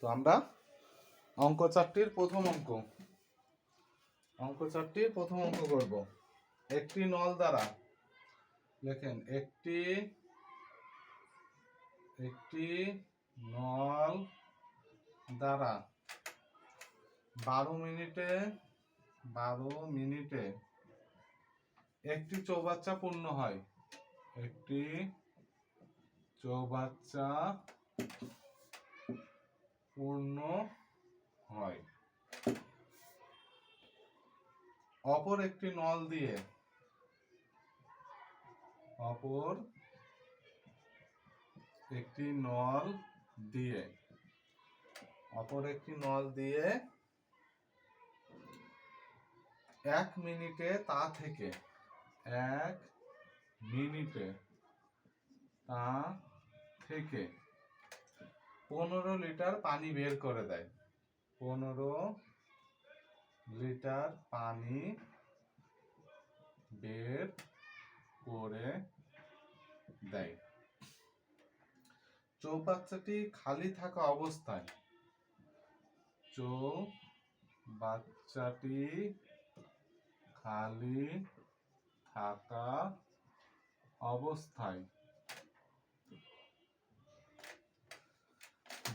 তো আমরা অঙ্ক চারটির প্রথম অঙ্ক করব। একটি নল দ্বারা লেখেন একটি নল দ্বারা 12 মিনিটে একটি চৌবাচ্চা পূর্ণ হয়। একটি চৌবাচ্চা পূর্ণ হয়। অপর একটি নল দিয়ে এক মিনিটে তা থেকে 15 লিটার পানি বের করে দেয়। 15 লিটার পানি বের করে দেয়। চৌবাচ্চাটি খালি থাকা অবস্থায়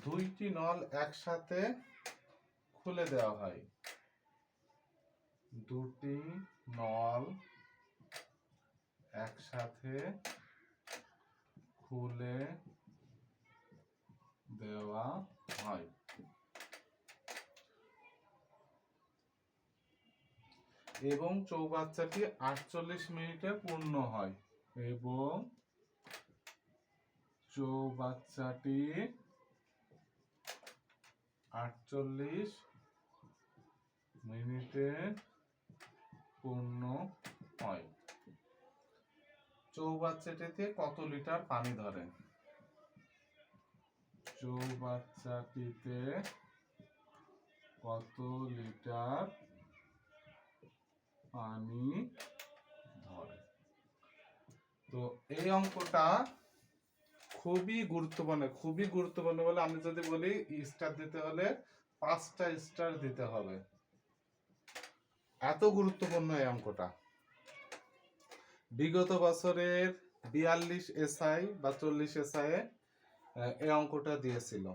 দুইটি নল একসাথে খুলে দেওয়া হয়। দুটি নল একসাথে খুলে দেওয়া হয় এবং চৌবাচ্চাটি 48 মিনিটে পূর্ণ হয়। এবং চৌবাচ্চাটি 48 মিনিটে পূর্ণ হয়। চৌবাচ্চাটিতে কত লিটার পানি ধরে? চৌবাচ্চাটিতে কত লিটার পানি ধরে? তো এই অঙ্কটা খুবই গুরুত্বপূর্ণ বলে আমি যদি বলি স্টার দিতে হলে 5টা স্টার দিতে হবে। এত গুরুত্বপূর্ণ এই অঙ্কটা। বিগত বছরের 42 এসআই বা 40 এসআই এই অঙ্কটা দিয়েছিল।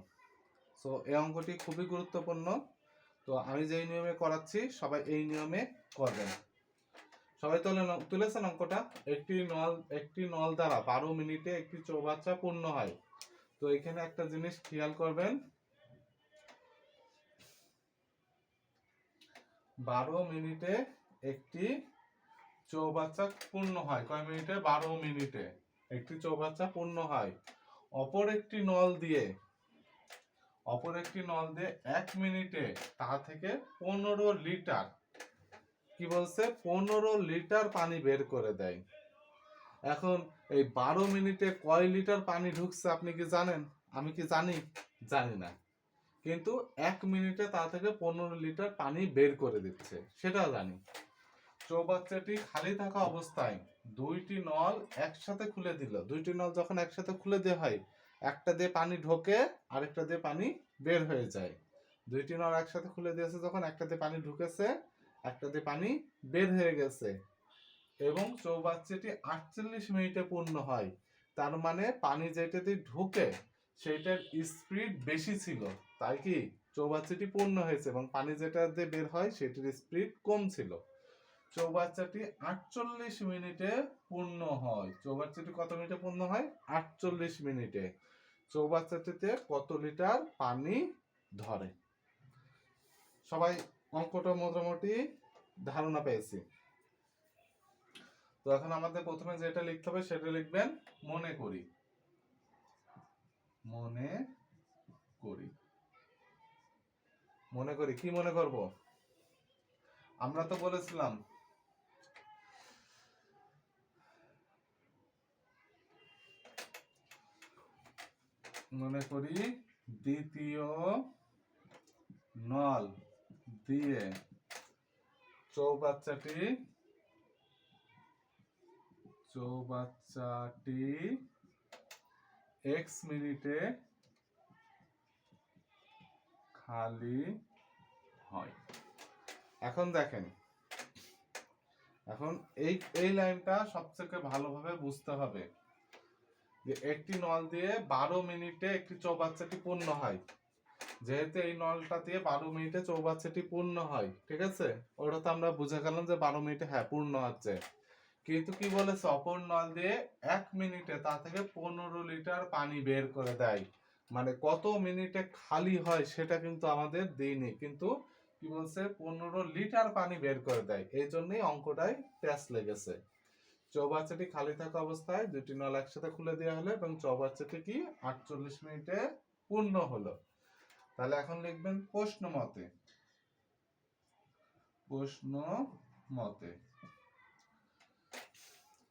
তো এই অঙ্কটি খুবই গুরুত্বপূর্ণ। তো আমি যেই নিয়মে করাচ্ছি সবাই এই নিয়মে করবেন। সবাই তুলেছেন অঙ্কটা? একটি নল দ্বারা 12 মিনিটে একটি চৌবাচ্চা পূর্ণ হয়। তো এখানে একটা জিনিস খেয়াল করবেন, 12 মিনিটে একটি চৌবাচ্চা পূর্ণ হয়। কয় মিনিটে? 12 মিনিটে একটি চৌবাচ্চা পূর্ণ হয়। অপর একটি নল দিয়ে 1 মিনিটে তা থেকে 15 লিটার, কি বলছে? 15 লিটার পানি বের করে দেয়। এখন এই 12 মিনিটে কয় লিটার পানি ঢুকছে আপনি কি জানেন? আমি কি জানি? জানি না। কিন্তু 1 মিনিটে তা থেকে 15 লিটার পানি বের করে দিচ্ছে, সেটা জানি। চৌবাচ্চাটি খালি থাকা অবস্থায় দুইটি নল একসাথে খুলে দিল। দুইটি নল যখন একসাথে খুলে দেওয়া হয়, একটা দিয়ে পানি ঢোকে আরেকটা দিয়ে পানি বের হয়ে যায়। দুইটি নল একসাথে খুলে দিয়েছে যখন, একটা দিয়ে পানি ঢুকেছে একটা দিয়ে পানি বের হয়ে গেছে এবং চৌবাচ্চাটি 48 মিনিটে পূর্ণ হয়। তার মানে পানি যেটাতে ঢুকে সেটার স্পিড বেশি ছিল, তাই কি চৌবাচ্চাটি পূর্ণ হয়েছে, এবং পানি যেটা দিয়ে বের হয় সেটার স্পিড কম ছিল। চৌবাচ্চাটি 48 মিনিটে পূর্ণ হয়। চৌবাচ্চাটি কত মিনিটে পূর্ণ হয়? 48 মিনিটে। চৌবাচ্চাটিতে কত লিটার পানি ধরে? সবাই অঙ্কটা মোটামুটি ধারণা পেয়েছি। তো এখন আমাদের প্রথমে যেটা লিখতে হবে সেটা লিখবেন মনে করি। কি মনে করব? আমরা তো বলেছিলাম মনে করি দ্বিতীয় নল দিয়ে চৌবাচ্চাটি x মিনিটে খালি হয়। এখন দেখেন, এখন এই লাইনটা সবথেকে ভালোভাবে বুঝতে হবে যে একটি নল দিয়ে 12 মিনিটে একটি চৌবাচ্চাটি পূর্ণ হয়। যেহেতু এই নলটা দিয়ে 12 মিনিটে চৌবাচ্চাটি পূর্ণ হয়, ঠিক আছে, ওটা তো আমরা বুঝে গেলাম যে 12 মিনিটে হ্যাঁ পূর্ণ হচ্ছে। কিন্তু কি বলেছে, অপর নল দিয়ে 1 মিনিটে তা থেকে 15 লিটার পানি বের করে দেয়। মানে কত মিনিটে খালি হয় সেটা কিন্তু আমাদের দেয়নি, কিন্তু কি বলছে 15 লিটার পানি বের করে দেয়। এই জন্যই অঙ্কটাই প্যাচ লেগেছে। চৌবাচ্চাটি খালি থাকা অবস্থায় দুটি নল একসাথে খুলে দেওয়া হলো এবং চৌবাচ্চাটি কি 48 মিনিটে পূর্ণ হলো। তাহলে এখন লিখবেন প্রশ্ন মতে, প্রশ্ন মতে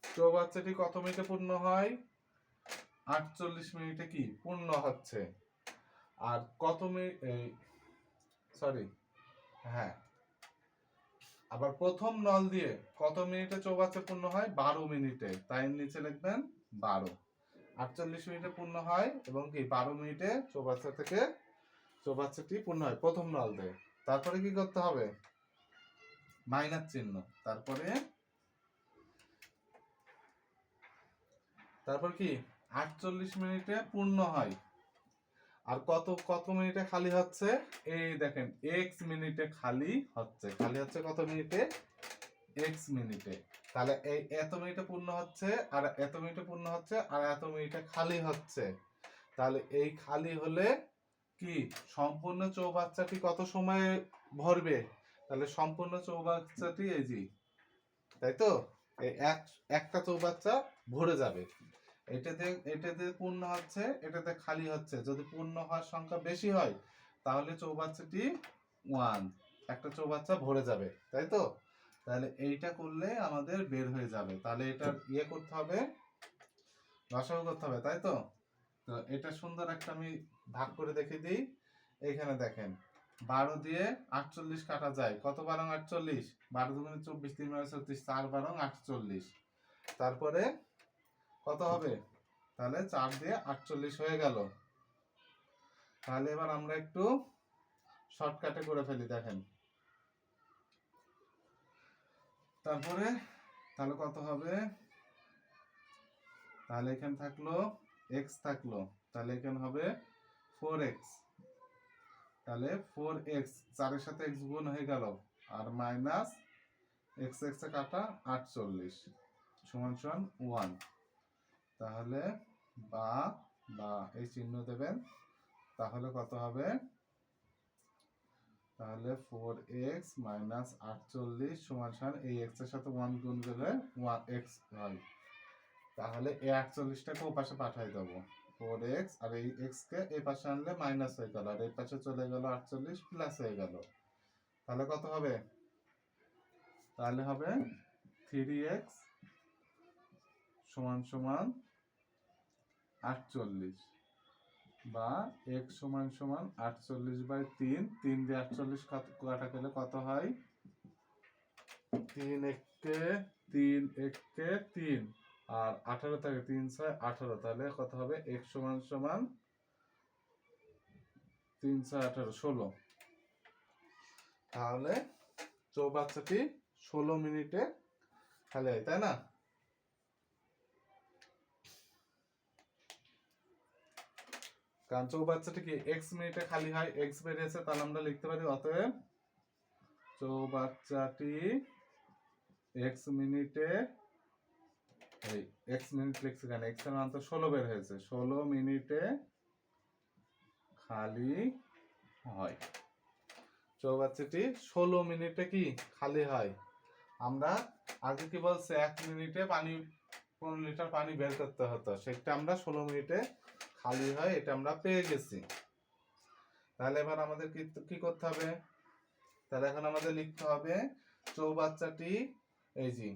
চৌবাচ্চাটি কত মিনিটে পূর্ণ হয়? 48 মিনিটে কি পূর্ণ হচ্ছে। আর কত মিনিট, সরি, হ্যাঁ, আবার প্রথম নল দিয়ে কত মিনিটে চৌবাচ্চা পূর্ণ হয়? 12 মিনিটে, তাই নিচে লিখবেন 12। 48 মিনিটে পূর্ণ হয় এবং কি 12 মিনিটে চৌবাচ্চাটি পূর্ণ হয় প্রথম নল দিয়ে। তারপরে কি করতে হবে? মাইনাস চিহ্ন, তারপর কি 48 মিনিটে পূর্ণ হয়। আর কত কত মিনিটে খালি হচ্ছে? এই দেখেন x মিনিটে খালি হচ্ছে। খালি হচ্ছে কত মিনিটে? x মিনিটে। তাহলে এই এত মিনিটে পূর্ণ হচ্ছে, আর এত মিনিটে পূর্ণ হচ্ছে, আর এত মিনিটে খালি হচ্ছে। তাহলে এই খালি হলে কি সম্পূর্ণ চৌবাচ্চাটি কত সময়ে ভরবে? তাহলে সম্পূর্ণ চৌবাচ্চাটি এই যে, তাই তো, এই একটা চৌবাচ্চা ভরে যাবে। এটাতে পূর্ণ হচ্ছে, এটাতে খালি হচ্ছে। যদি পূর্ণ হওয়ার সংখ্যা বেশি হয় তাহলে চৌবাচ্চাটি 1, একটা চৌবাচ্চা ভরে যাবে, তাই তো। তাহলে এইটা করলে আমাদের বের হয়ে যাবে। তাহলে এটা করতে হবে, লসাগু করতে হবে, তাই তো। তো এটা সুন্দর একটা আমি ভাগ করে দেখে দিই। এইখানে দেখেন 12 দিয়ে 48 কাটা যায়, কত 12 48, 12 দুগুণে 24, 3 12 36, 4 12 48। তারপরে কত হবে? তাহলে 4 দিয়ে 48 হয়ে গেল। তাহলে এবার আমরা একটু শর্টকাটে করে ফেলি, দেখেন। তারপরে তাহলে কত হবে? তাহলে এখানে থাকলো x, থাকলো, তাহলে এখানে হবে 4x। তাহলে 4x, 4 এর সাথে x গুণ হয়ে গেল, আর মাইনাস x এ কাটা 48 সমান সমান 1। তাহলে বা এই চিহ্ন দেবেন। তাহলে কত হবে? তাহলে 4x মাইনাস 48 সমান সমান এই x এর সাথে 1 গুণ করলে 1x হয়। তাহলে এই 48টাকে ও পাশে পাঠিয়ে দেব, 4x, আর এই x কে এই পাশে আনলে মাইনাস হয়ে গেল, আর এই পাশে চলে গেল 48 প্লাস হয়ে গেল। তাহলে কত হবে? তাহলে হবে 3x সমান সমান 48, বা x সমান সমান 48/3। 3 দিয়ে 48 কাটা গেলে কত হয়? 3 একে 3, আর 18 থাকে, 3 6 18। তাহলে কত হবে? x সমান সমান 3 6 18 16। তাহলে চৌবাচ্চাটি 16 মিনিটে খালি হয়, তাই না? কারণ চৌবাচ্চাটি কি x মিনিটে খালি হয়, x বেরিয়েছে, তাহলে আমরা লিখতে পারি অতএব চৌবাচ্চাটি x মিনিটে, এই x মিনিট লিখছি কেন, x এর মান তো 16 বের হয়েছে, 16 মিনিটে খালি হয়। চৌবাচ্চাটি 16 মিনিটে কি খালি হয়। আমরা আগে কি বলছে 1 মিনিটে 15 লিটার পানি বের করতে হতো, সেটা আমরা 16 মিনিটে খালি হয়, এটা আমরা পেয়ে গেছি। তাহলে এবার আমাদের কি করতে হবে? তাহলে এখন আমাদের লিখতে হবে চৌবাচ্চাটি এই যে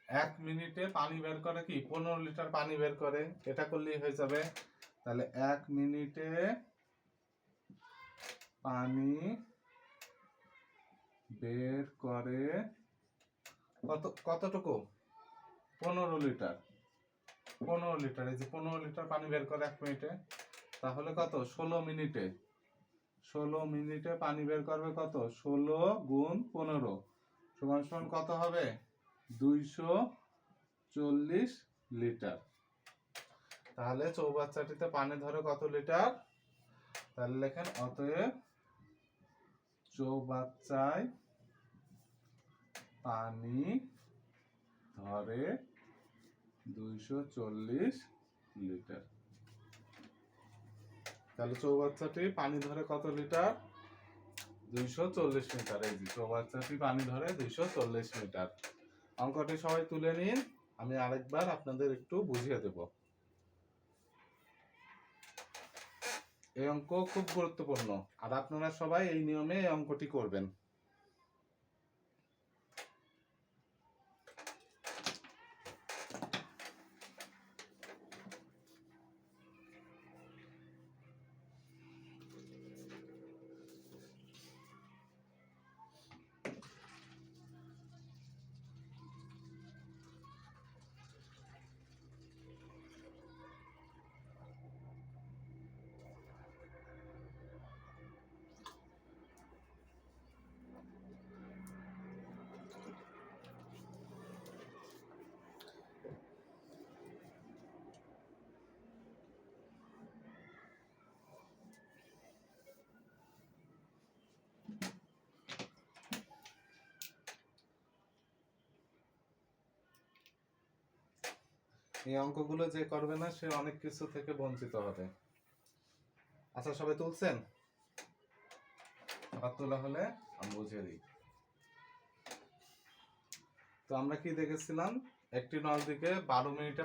1 মিনিটে পানি বের করে কি 15 লিটার পানি বের করে, এটা করলেই হয়ে যাবে। তাহলে 1 মিনিটে পানি বের করে কতটুকু? 15 লিটার। 15 লিটার, এই যে 15 লিটার পানি বের করে 1 মিনিটে, তাহলে কত 16 মিনিটে, 16 মিনিটে পানি বের করবে কত 16 গুণ 15 সমান সমান কত হবে 240 লিটার। তাহলে চৌবাচ্চাটিতে পানি ধরে কত লিটার, তাহলে লেখেন অতএব চৌবাচ্চায় পানি ধরে 240 লিটার। তাহলে চৌবাচ্চাটি পানি ধরে কত লিটার 240 লিটার। এই যে চৌবাচ্চাটি পানি ধরে 240 লিটার। অঙ্কটি সবাই তুলে নিন, আমি আরেকবার আপনাদের একটু বুঝিয়ে দেব। এই অঙ্ক খুব গুরুত্বপূর্ণ, আর আপনারা সবাই এই নিয়মে এই অঙ্কটি করবেন। এই অঙ্কগুলো যে করবে না সে অনেক কিছু থেকে বঞ্চিত হবে। আচ্ছা সবাই তুলছেন? আবার তোলা হলে আমি বুঝিয়ে দিই। তো আমরা কি দেখেছিলাম, একটি নল থেকে 12 মিনিটে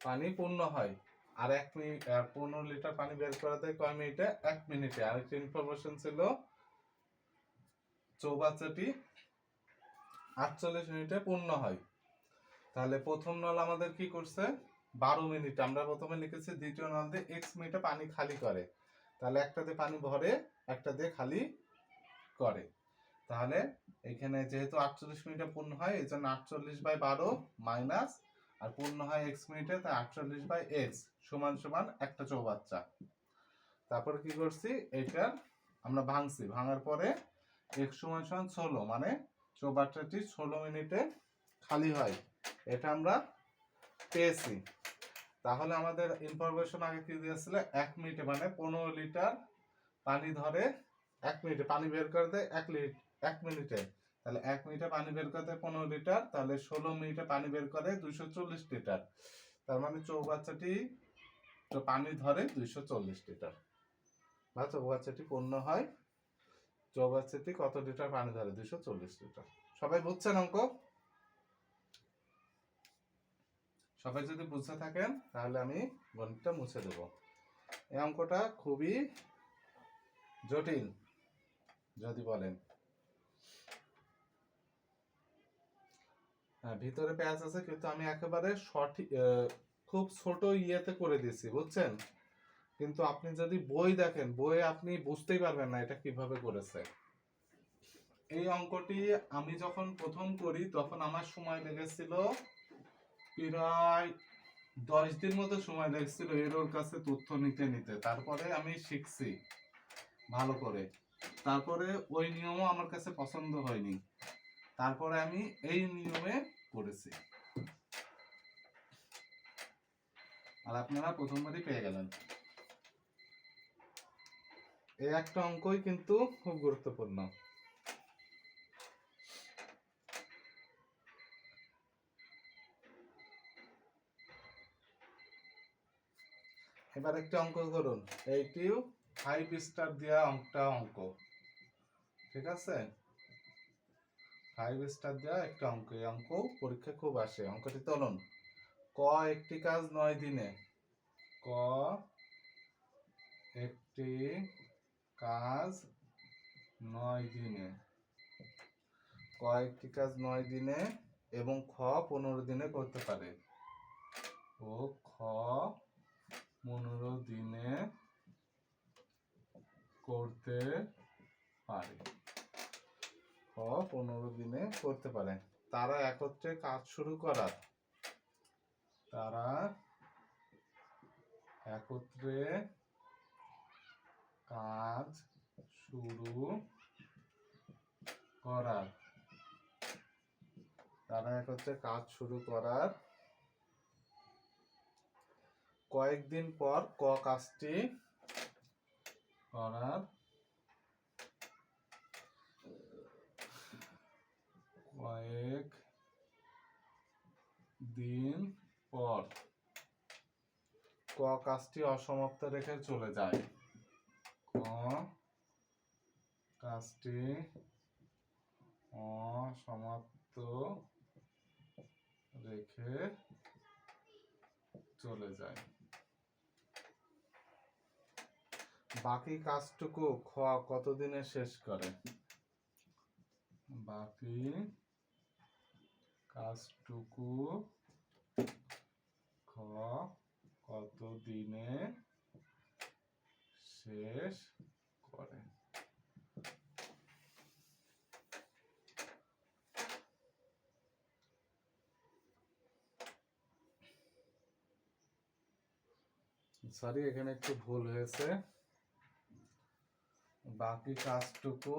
পানি পূর্ণ হয়, আর 1 মিনিট 15 লিটার পানি বের করাতে কয় মিনিটে 1 মিনিটে। আরেকটি ইনফরমেশন ছিল চৌবাচ্চাটি 48 মিনিটে পূর্ণ হয়। তাহলে প্রথম নল আমাদের কি করছে 12 মিনিট, আমরা প্রথমে লিখেছি দ্বিতীয় নল দিয়ে x মিনিটে পানি খালি করে, তাহলে একটাতে পানি ভরে একটা দিয়ে খালি করে। তাহলে এখানে যেহেতু 48 মিনিটে পূর্ণ হয় এই জন্য 48/12 মাইনাস, আর পূর্ণ হয় x মিনিটে তাই 48/x সমান সমান একটা চৌবাচ্চা। তারপরে কি করছি, এটার আমরা ভাঙছি, ভাঙার পরে x সমান সমান 16, মানে চৌবাচ্চাটি 16 মিনিটে খালি হয়, এটা আমরা পেয়েছি। তাহলে আমাদের ইনফরমেশন আগে কি দিয়েছিল 1 মিনিটে, মানে 15 লিটার পানি ধরে 1 মিনিটে, পানি বের করে দেয় 1 মিনিটে, তাহলে 1 মিনিটে পানি বের করতে 15 লিটার, তাহলে 16 মিনিটে পানি বের করে 240 লিটার। তার মানে চৌবাচ্চাটি তো পানি ধরে 240 লিটার, বা চৌবাচ্চাটি পূর্ণ হয়, চৌবাচ্চাটি কত লিটার পানি ধরে 240 লিটার। সবাই বুঝছেন অঙ্ক? সবাই যদি বুঝতে থাকেন তাহলে আমি গণিতটা মুছে দেব। এই অঙ্কটা খুবই জটিল যদি বলেন। হ্যাঁ ভিতরে পেঁয়াজ আছে, কিন্তু আমি একেবারে সঠিক খুব ছোট ইয়েতে করে দিয়েছি, বুঝছেন? কিন্তু আপনি যদি বই দেখেন, বইয়ে আপনি বুঝতেই পারবেন না এটা কিভাবে করেছে। এই অঙ্কটি আমি যখন প্রথম করি তখন আমার সময় লেগেছিল প্রায় 10 দিন মতো সময় লেগেছিল এর ওর কাছে তথ্য নিতে নিতে। তারপরে আমি শিখছি ভালো করে, তারপরে ওই নিয়মও আমার কাছে পছন্দ হয়নি, তারপরে আমি এই নিয়মে করেছি, আর আপনারা প্রথমবারই পেয়ে গেলেন। এই একটা অঙ্কই কিন্তু খুব গুরুত্বপূর্ণ। এবার একটা অঙ্ক করুন, এইটিও 5 স্টার দেওয়া অঙ্ক, ঠিক আছে? 5 স্টার দেওয়া একটা অঙ্ক, এই অঙ্ক পরীক্ষা খুব আসে। অঙ্কটি তুলুন, ক একটি কাজ 9 দিনে, ক একটি কাজ 9 দিনে, ক একটি কাজ 9 দিনে এবং খ 15 দিনে করতে পারে, ও খ 15 দিনে করতে পারে, খ 15 দিনে করতে পারে। তারা একত্রে কাজ শুরু করার একত্রে কাজ শুরু করার, তারা একত্রে কাজ শুরু করার কয়েকদিন পর কাজটি করার কয়েক দিন পর কাজটি অসমাপ্ত রেখে চলে যায়। কাজটি অসমাপ্ত রেখে চলে যায়। বাকি কাজটুকু কতদিনে শেষ করে? বাকি কাজটুকু কতদিনে শেষ করে? সরি, এখানে একটু ভুল হয়েছে। বাকি কাজটুকু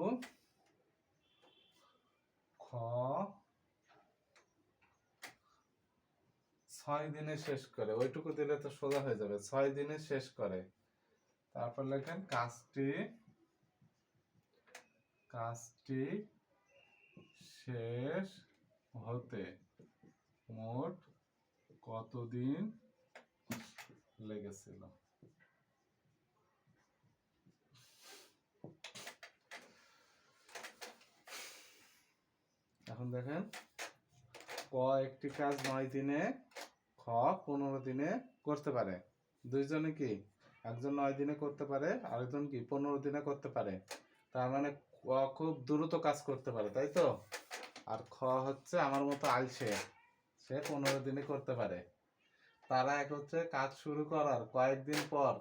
6 দিনে শেষ করে। ওইটুকু দিলে তো সোজা হয়ে যাবে। 6 দিনে শেষ করে। তারপর লেখেন কাজটি শেষ হতে মোট কতদিন লেগেছিল? এখন দেখেন, একটি কাজ 9 দিনে, 15 দিনে করতে পারে। দুইজনে কি, একজন 9 দিনে করতে পারে, আরেকজন কি 15 দিনে করতে পারে। তার মানে খুব দ্রুত কাজ করতে পারে, তাই তো? আর হচ্ছে আমার মতো আলসে, সে 15 দিনে করতে পারে। তারা একত্রে কাজ শুরু করার কয়েকদিন পর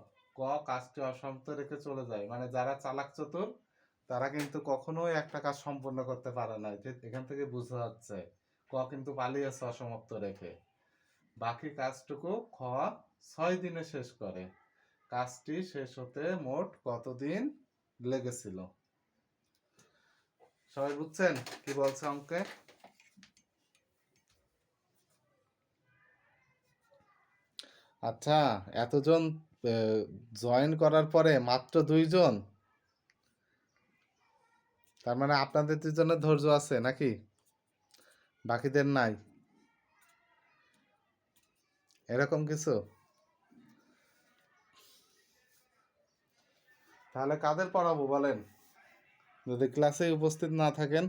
কাজটি অসমাপ্ত রেখে চলে যায়। মানে যারা চালাক চতুর তারা কিন্তু কখনোই একটা কাজ সম্পূর্ণ করতে পারে না। এখান থেকে বোঝা যাচ্ছে কিন্তু পালিয়েছে অসমাপ্ত রেখে। বাকি কাজটুকু 6 দিনে শেষ করে। কাজটি শেষ হতে মোট কতদিন লেগেছিল? সবাই বুঝছেন কি বলছে অঙ্কে? আচ্ছা, এতজন জয়েন করার পরে মাত্র 2 জন, তার মানে আপনাদের 2 জনের ধৈর্য আছে নাকি? বাকিদের নাই, এরকম কিছু? তাহলে কাদের পড়াবো বলেন, যদি ক্লাসে উপস্থিত না থাকেন?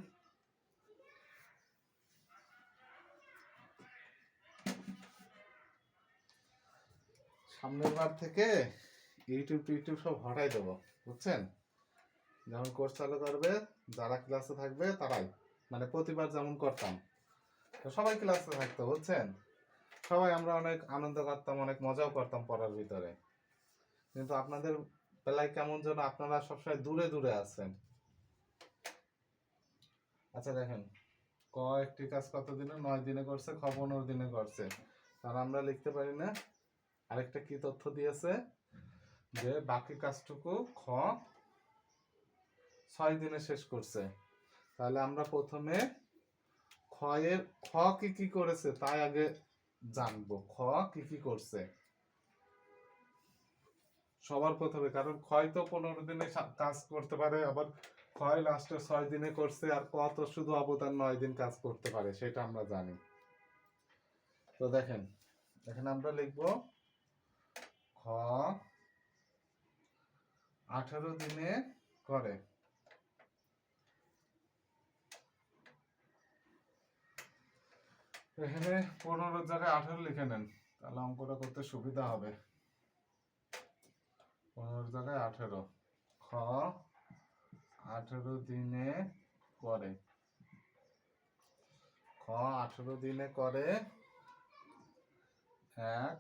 সামনের বার থেকে ইউটিউব সব হটাই দেবো, বুঝছেন? যখন কোর্স চালু করবে, যারা ক্লাসে থাকবে তারাই, মানে প্রতিবার যেমন করতাম সবাই ক্লাসে থাকতো, বুঝছেন? সবাই আমরা অনেক আনন্দ করতাম, অনেক মজাও করতাম পড়ার ভিতরে। কিন্তু আপনাদের বেলায় কেমন যেন আপনারা সবসময় দূরে দূরে আছেন। আচ্ছা দেখেন, একটি কাজ কত দিনে? 9 দিনে করছে, 15 দিনে করছে। তাহলে আমরা লিখতে পারি না? আরেকটা কি তথ্য দিয়েছে যে বাকি কাজটুকু 6 দিনে শেষ করছে। তাহলে আমরা প্রথমে এর কি কি করেছে তাই আগে জানবো। কি কি করছে সবার প্রথমে, কারণ তো 15 দিনে কাজ করতে পারে, আবার লাস্টে 6 দিনে করছে, আর তো শুধু অবদান 9 দিন কাজ করতে পারে, সেটা আমরা জানি। তো দেখেন, এখানে আমরা লিখবো 18 দিনে করে। এখানে 15 জায়গায় 18 লিখে নেন, তাহলে অঙ্কটা করতে সুবিধা হবে। 15 জায়গায় 18, 18 দিনে করে। 18 দিনে করে এক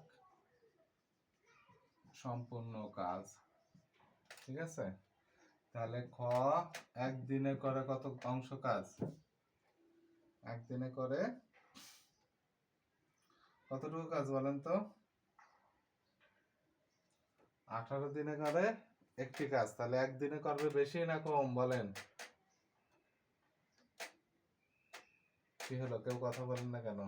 সম্পূর্ণ কাজ, ঠিক আছে? তাহলে একদিনে করে কত অংশ কাজ? একদিনে করে কতটুকু কাজ বলেন তো? 18 দিনে করে একটি কাজ, তাহলে একদিনে করবে বেশি না কম বলেন? কি হলো, কেউ কথা বলেন না কেন?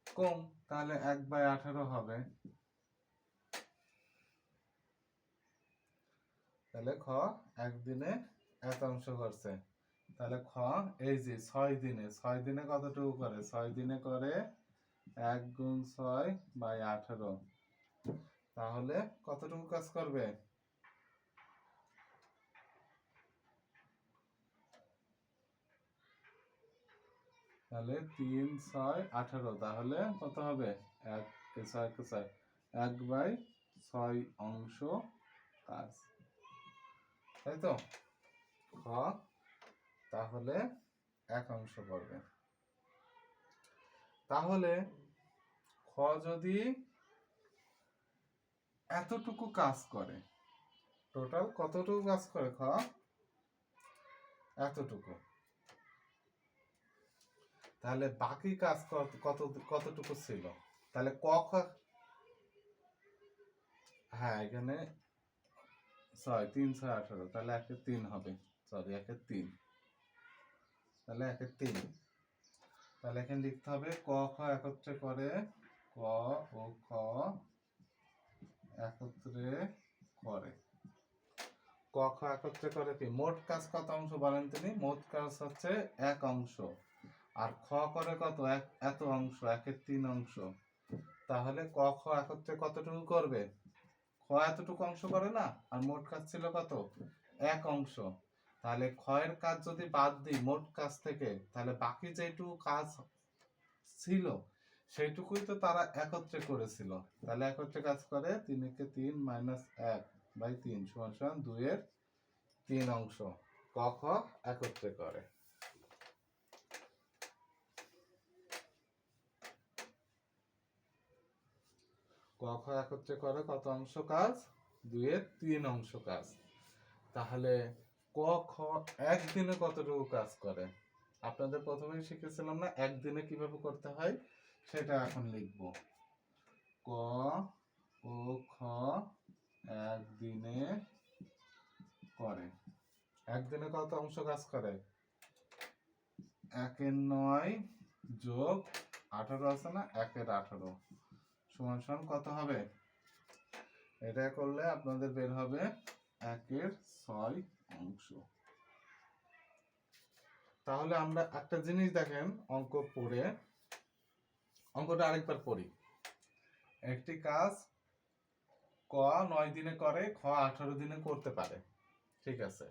কম, তাহলে 1/18 হবে। তাহলে খ একদিনে এত অংশ করছে। তাহলে খ এই যে 6 দিনে কতটুকু করে? 6 দিনে করে 1 গুণ 6/18, তাহলে কতটুকু কাজ করবে? তাহলে 3 6 18, তাহলে কত হবে? 1/6 অংশ কাজ, তাই তো? খ তাহলে 1 অংশ পড়বে। তাহলে খ যদি এতটুকু কাজ করে, টোটাল কতটুকু কাজ করে? খ এতটুকু, তাহলে বাকি কাজ কতটুকু ছিল? তাহলে ক খ, হ্যাঁ এখানে 6 3 6 18, তাহলে 1/3 হবে, সরি 1/3, তাহলে 1/3। তাহলে এখানে লিখতে হবে ক খ একত্রে করে, ক ও খ একত্রে করে। ক খ একত্রে করে কি? মোট কাজ কত অংশ বলেন তিনি? মোট কাজ হচ্ছে 1 অংশ। আর খ করে কত? এত অংশ, 1/3 অংশ। তাহলে ক খ একত্রে কতটুকু করবে? খ এতটুকু অংশ করে না, আর মোট কাজ ছিল কত? 1 অংশ। তাহলে খ এর কাজ যদি বাদ দিই মোট কাজ থেকে, তাহলে বাকি যেটুকু কাজ ছিল সেইটুকুই তো তারা একত্রে করেছিল। তাহলে একত্রে কাজ করে 3 × 3 - 1/3 = 2/3 অংশ ক খ একত্রে করে। ক খ একত্রে করে কত অংশ কাজ? 2/3 অংশ কাজ। তাহলে ক খ একদিনে কতটুকু কাজ করে? আপনাদের প্রথমেই শিখেছিলাম না একদিনে কিভাবে করতে হয়, সেটা এখন লিখব। ক ও খ একদিনে করে। একদিনে কত অংশ কাজ করে? 1/9 যোগ 18 আছে না, 1/18 সমান কত হবে? এটা করলে আপনাদের বের হবে 1/6 অংশ। তাহলে আমরা একটা জিনিস দেখেন, অঙ্ক পড়ে, অঙ্কটা আরেকবার পড়ি। একটি কাজ ক 9 দিনে করে, খ 18 দিনে করতে পারে, ঠিক আছে।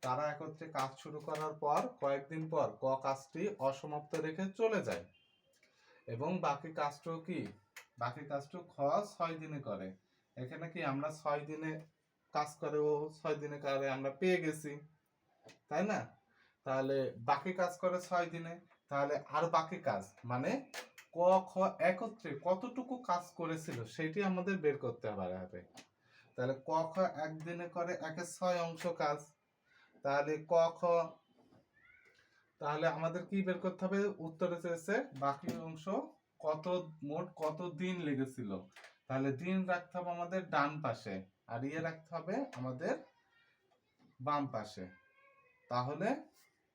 তারা একত্রে কাজ শুরু করার পর কয়েকদিন পর ক কাজটি অসমাপ্ত রেখে চলে যায়, এবং বাকি কাজটাও কি? বাকি কাজটা খ 6 দিনে করে। এখানে কি আমরা 6 দিনে কাজ করে, ও 6 দিনে করে আমরা পেয়ে গেছি, তাই না? তাহলে বাকি কাজ করে 6 দিনে, তাহলে আর বাকি কাজ মানে ক খ একত্রে কতটুকু কাজ করেছিল সেটি আমাদের বের করতে হবে। তাহলে ক খ একদিনে করে 1/6 অংশ কাজ, তাহলে ক খ, তাহলে আমাদের কি বের করতে হবে? উত্তরে চেয়েছে বাকি অংশ কত, মোট কত দিন লেগেছিল। তাহলে দিন রাখতে হবে আমাদের ডান পাশে, আর ইয়ে রাখতে হবে আমাদের বাম পাশে। তাহলে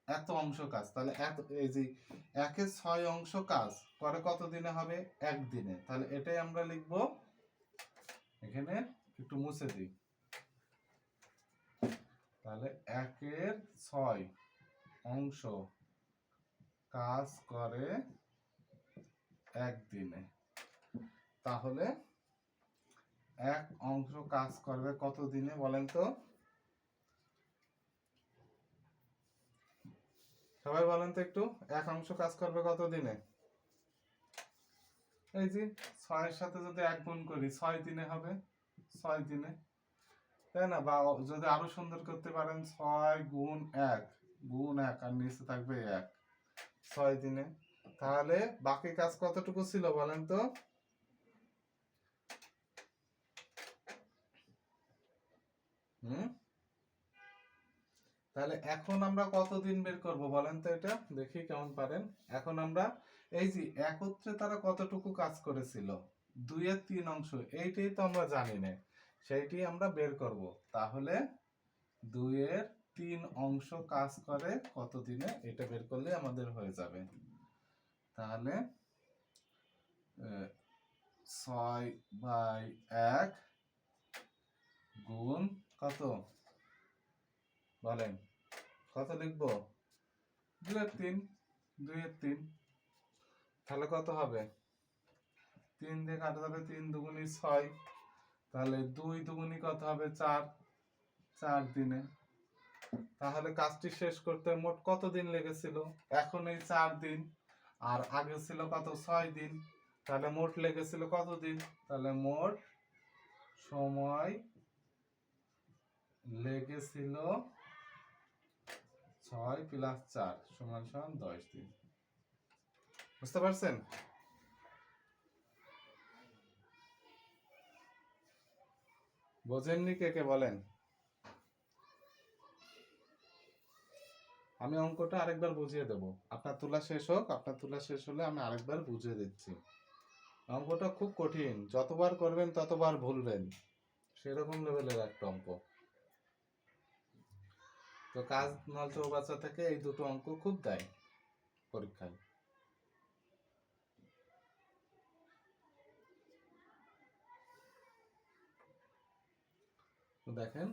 এত অংশ কাজ, তাহলে এত, এই যে 1/6 অংশ কাজ করে কত দিনে হবে? একদিনে। তাহলে এটাই আমরা লিখবো, এখানে একটু মুছে দিই। তাহলে 1/6 অংশ কাজ করে একদিনে। তাহলে 1 অংশ কাজ করবে কত দিনে বলেন তো? সবাই বলেন তো একটু, 1 অংশ কাজ করবে কত দিনে? এই যে 6 এর সাথে যদি 1 গুণ করি 6 দিনে হবে, 6 দিনে, তাই না? বা যদি আরো সুন্দর করতে পারেন 6 গুণ 1 গুণ 1 আর নিচে থাকবে 1, 6 দিনে। তাহলে বাকি কাজ কতটুকু ছিল বলেন তো? তাহলে এখন আমরা কতদিন বের করব বলেন তো? এটা দেখি কেমন পারেন। এখন আমরা এই যে একত্রে তারা কতটুকু কাজ করেছিল, 2 এর 3 অংশ, এইটাই তো আমরা জানি না, সেইটি আমরা বের করব। তাহলে 2 এর 3 অংশ কাজ করে কত দিনে, এটা বের করলে আমাদের হয়ে যাবে। তাহলে 6/1 গুণ কত বলেন, কত লিখবো? 2 এর 3, 2 এর 3, তাহলে কত হবে? 3 দিয়ে কাটা যাবে, 3 দুগুণী 6, তাহলে 2 দুগুণী কত হবে? 4, 4 দিনে। তাহলে কাজটি শেষ করতে মোট কত দিন লেগেছিল? এখন এই 4 দিন, আর আগে ছিল কত? 6 দিন, তাহলে মোট লেগেছিল কত দিন? তাহলে মোট সময় লেগেছিল 6 + 4 = 10 দিন। বুঝতে পারছেন? বোঝেননি কে কে বলেন? আমি অঙ্কটা আরেকবার বুঝিয়ে দেব, আপনার তুলা শেষ হোক, আপনার তুলা শেষ হলে আমি আরেকবার বুঝিয়ে দিচ্ছি। অঙ্কটা খুব কঠিন, যতবার করবেন ততবার ভুলবেন, সেরকম লেভেলের একটা অঙ্ক। তো কাজ নল চৌবাচ্চা থেকে এই দুটো অঙ্ক খুব দেয় পরীক্ষায়। তো দেখেন,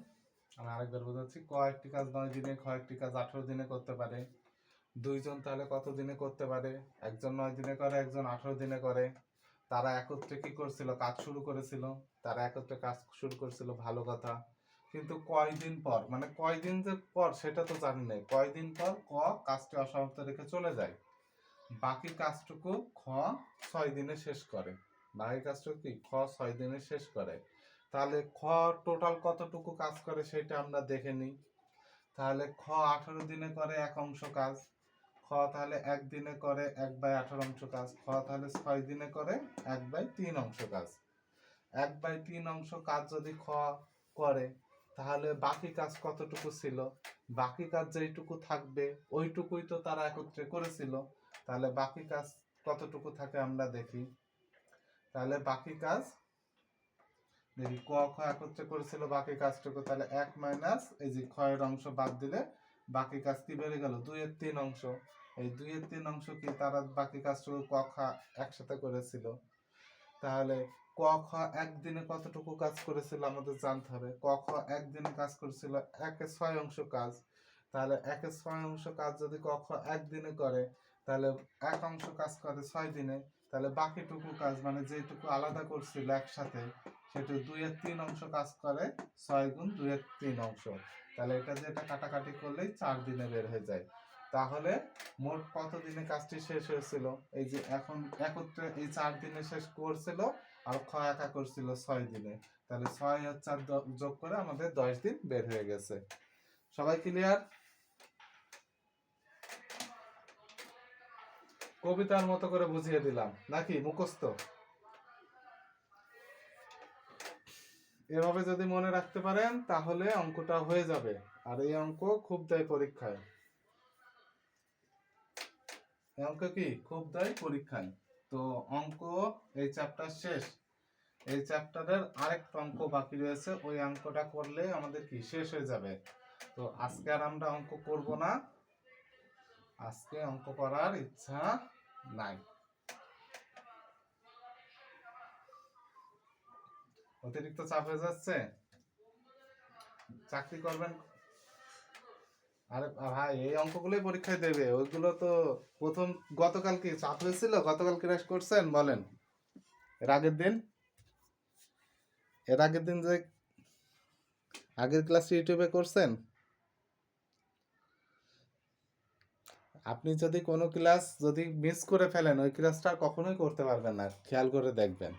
আমি আরেকবার বোঝাচ্ছি। ক একটি কাজ 9 দিনে, খ একটি কাজ 18 দিনে করতে পারে। দুইজন তাহলে কত দিনে করতে পারে? একজন 9 দিনে করে, একজন 18 দিনে করে। তারা একত্রে কি করছিল? কাজ শুরু করেছিল। তারা একত্রে কাজ শুরু করেছিল, ভালো কথা। কিন্তু কয়দিন পর, মানে কয়দিন যে পর সেটা তো জানি না, কয়দিন পর ক কাজটি অসমাপ্ত রেখে চলে যায়, বাকি কাজটুকু খ 6 দিনে শেষ করে। বাকি কাজটুকু কি খ 6 দিনে শেষ করে। তাহলে খ টোটাল কতটুকু কাজ করে সেটা আমরা দেখে নিই। তাহলে খ 18 দিনে করে 1 অংশ কাজ, খ তাহলে 1 দিনে করে 1/18 অংশ কাজ, খ তাহলে 6 দিনে করে 1/3 অংশ কাজ। 1/3 অংশ কাজ যদি খ করে, তাহলে বাকি কাজ কতটুকু ছিল? বাকি কাজ যেইটুকু থাকবে ওইটুকুই তো তারা একত্রে করেছিল। তাহলে বাকি কাজ কতটুকু থাকে আমরা দেখি। তাহলে বাকি কাজ দেখি, ক খ একত্রে করেছিল বাকি কাজটুকু, তাহলে 1 মাইনাস এই যে খ এর অংশ বাদ দিলে বাকি কাজ কি বেড়ে গেল? 2 এর 3 অংশ। এই 2 এর 3 অংশ কি তারা বাকি কাজটুকু ক খ একসাথে করেছিল। তাহলে ক খ একদিনে কতটুকু কাজ করেছিল আমাদের জানতে হবে। ক খ একদিনে কাজ করেছিল 1/6 অংশ কাজ। তাহলে 1/6 অংশ কাজ যদি ক খ একদিনে করে, তাহলে 1 অংশ কাজ করে 6 দিনে। তাহলে বাকিটুকু কাজ, মানে যেটুকু আলাদা করছিল একসাথে, সেটা 2 এর 3 অংশ কাজ করে 6 গুণ 2 এর 3 অংশ। তাহলে এটা যে এটা কাটাকাটি করলেই 4 দিনে বের হয়ে যায়। তাহলে মোট কত দিনে কাজটি শেষ হয়েছিল? এই যে এখন একত্রে এই 4 দিনে শেষ করছিল, আর খ একা করছিল 6 দিনে। তাহলে 6 আর 4 যোগ করে আমাদের 10 দিন বের হয়ে গেছে। সবাই ক্লিয়ার? কবিতার মতো করে বুঝিয়ে দিলাম নাকি মুখস্থ? এভাবে যদি মনে রাখতে পারেন তাহলে অঙ্কটা হয়ে যাবে। আর এই অঙ্ক খুব দেয় পরীক্ষায়। এই অঙ্ক কি খুব দেয় পরীক্ষায়। তো অঙ্ক এই চ্যাপ্টার শেষ। এই চ্যাপ্টারের আরেকটা অঙ্ক বাকি রয়েছে, ওই অঙ্কটা করলে আমাদের কি শেষ হয়ে যাবে। তো আজকে আর আমরা অঙ্ক করব না, আজকে অঙ্ক করার ইচ্ছা নাই। অতিরিক্ত চাপ হয়ে যাচ্ছে। চাকরি করবেন। আরে ভাই, এই অঙ্কগুলোই পরীক্ষায় দেবে, ওইগুলো তো প্রথম। গতকাল কি চাপ হয়েছিল? গতকাল ক্লাস করছেন বলেন? এর আগের দিন, এর আগের দিন যে আগের ক্লাস ইউটিউবে করছেন? আপনি যদি কোনো ক্লাস যদি মিস করে ফেলেন, ওই ক্লাসটা কখনোই করতে পারবেন না, খেয়াল করে দেখবেন,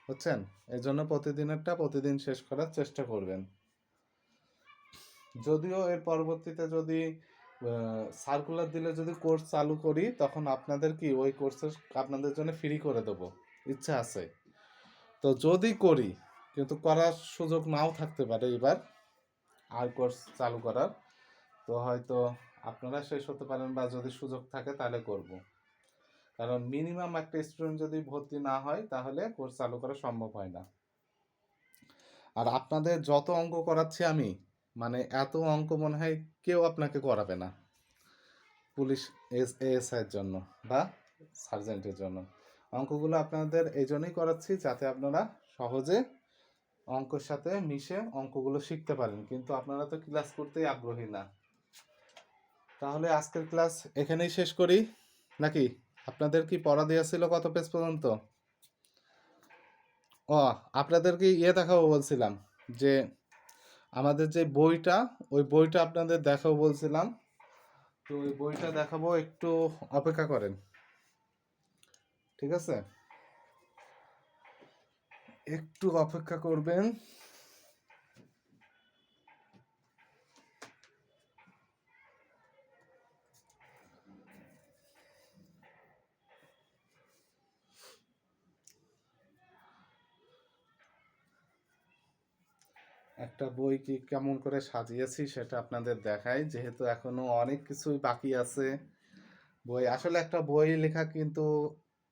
বুঝছেন? এই জন্য প্রতিদিনেরটা প্রতিদিন শেষ করার চেষ্টা করবেন। যদিও এর পরবর্তীতে যদি সার্কুলার দিলে যদি কোর্স চালু করি, তখন আপনাদের কি ওই কোর্সের আপনাদের জন্য ফ্রি করে দেবো, ইচ্ছা আছে। তো যদি করি, কিন্তু করার সুযোগ নাও থাকতে পারে এবার আর কোর্স চালু করার, তো হয়তো আপনারা শেষ হতে পারেন, বা যদি সুযোগ থাকে তাহলে করব। কারণ মিনিমাম একটা স্টুডেন্ট যদি ভর্তি না হয় তাহলে কোর্স চালু করা সম্ভব হয় না। আর আপনাদের যত অঙ্ক করাচ্ছি আমি, মানে এত অঙ্ক মনে হয় কেউ আপনাকে করাবে না পুলিশ এএসআইয়ের জন্য বা সার্জেন্টের জন্য। অঙ্কগুলো আপনাদের এই জন্যই করাচ্ছি যাতে আপনারা সহজে অঙ্কের সাথে মিশে অঙ্কগুলো শিখতে পারেন, কিন্তু আপনারা তো ক্লাস করতেই আগ্রহী না। তাহলে আজকের ক্লাস এখানেই শেষ করি নাকি? আপনাদের কি পড়া দেওয়া ছিল কত পেজ পর্যন্ত? ও, আপনাদেরকে দেখাবো বলছিলাম যে আমাদের যে বইটা, ওই বইটা আপনাদের দেখাবো বলছিলাম, তো ওই বইটা দেখাবো, একটু অপেক্ষা করেন, ঠিক আছে? একটু অপেক্ষা করবেন। একটা বই কি কেমন করে সাজিয়েছি সেটা আপনাদের দেখাই, যেহেতু এখনো অনেক কিছুই বাকি আছে। বই আসলে একটা বই লেখা কিন্তু